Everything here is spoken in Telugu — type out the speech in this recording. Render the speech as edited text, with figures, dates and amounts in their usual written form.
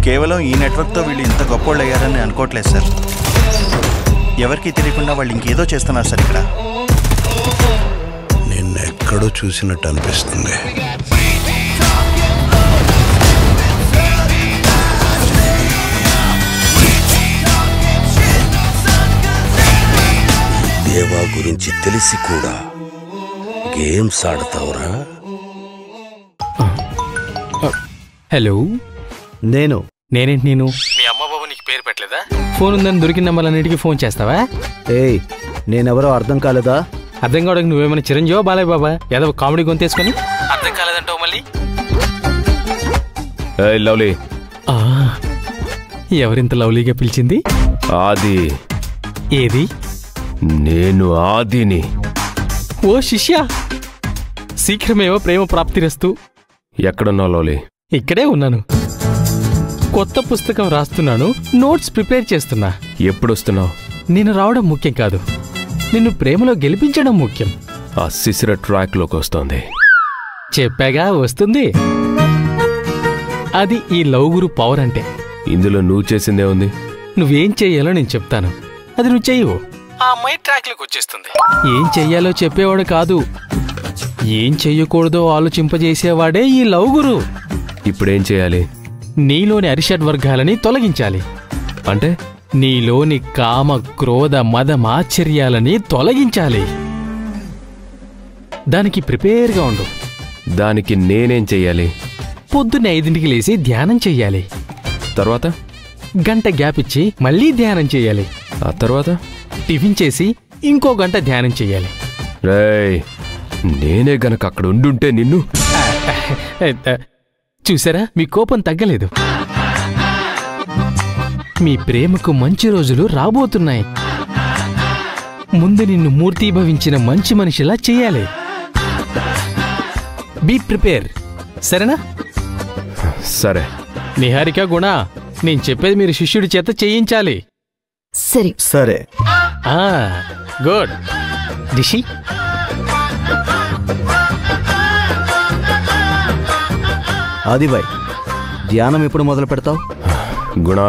కేవలం ఈ నెట్వర్క్తో వీళ్ళు ఇంత గొప్పోళ్ళు అయ్యారని అనుకోవట్లేదు సార్. ఎవరికి తెలియకుండా వాళ్ళు ఇంకేదో చేస్తున్నారు సార్ ఇక్కడ. నిన్నెక్కడో చూసినట్టు అనిపిస్తుంది. దేవా గురించి తెలిసి కూడా గేమ్స్ ఆడతావురా? హలో, నేనేంటి నేను? మీ అమ్మ బాబు నీకు పేరు పెట్టలేదా? ఫోన్ ఉందని దొరికిన నెంబర్లన్నిటికీ ఫోన్ చేస్తావా? ఏయ్, నేనెవరో అర్థం కాలేదా? అర్థం కావడానికి నువ్వేమైనా చిరంజీవో బాలయ్య బాబా ఏదో కామెడీ గొంతేసుకొని అర్థం కాలేదంటావు మళ్ళీ? లవ్లీ, ఎవరింత లవ్లీగా పిలిచింది? ఆది. ఏది? నేను ఆదిని. ఓ శిష్య, శీఘ్రమేవో ప్రేమ ప్రాప్తిరస్తు. ఎక్కడున్నావు లవ్లీ? ఇక్కడే ఉన్నాను. కొత్త పుస్తకం రాస్తున్నాను, నోట్స్ ప్రిపేర్ చేస్తున్నా. ఎప్పుడొస్తున్నావు? నేను రావడం ముఖ్యం కాదు, నిన్ను ప్రేమలో గెలిపించడం ముఖ్యం. ఆ శిశిర ట్రాక్లోకి వస్తోంది. చెప్పాగా వస్తుంది. అది ఈ లవ్ గురు పవర్ అంటే. ఇందులో నువ్వు చేసిందే ఉంది. నువ్వేం చెయ్యాలో నేను చెప్తాను, అది నువ్వు చెయ్యవు, ఆ అమ్మాయి ట్రాక్లోకి వచ్చేస్తుంది. ఏం చెయ్యాలో చెప్పేవాడు కాదు, ఏం చెయ్యకూడదో ఆలోచింపజేసేవాడే ఈ లవ్ గురు. ఇప్పుడేం చేయాలి? నీలోని అరిషడ్ వర్గాలని తొలగించాలి. అంటే? నీలోని కామ క్రోధ మదమాశ్చర్యాలని తొలగించాలి. దానికి ప్రిపేర్గా ఉండు. దానికి నేనేం చెయ్యాలి? పొద్దున్న 5ంటికి లేచి ధ్యానం చెయ్యాలి. తర్వాత గంట గ్యాప్ ఇచ్చి మళ్ళీ ధ్యానం చెయ్యాలి. ఆ తర్వాత టిఫిన్ చేసి ఇంకో గంట ధ్యానం చెయ్యాలి. రేయ్, నేనే గనక అక్కడ ఉండుంటే నిన్ను. చూసారా, మీ కోపం తగ్గలేదు. మీ ప్రేమకు మంచి రోజులు రాబోతున్నాయి. ముందు నిన్ను మూర్తీభవించిన మంచి మనిషిలా చెయ్యాలి. బీ ప్రిపేర్, సరేనా? సరే. నిహారిక, గుణ, నేను చెప్పేది మీరు శిష్యుడి చేత చేయించాలి. సరే. గుడ్. రిషి, ఆదిబాయ్, ధ్యానం ఎప్పుడు మొదలు పెడతావు? గుణ,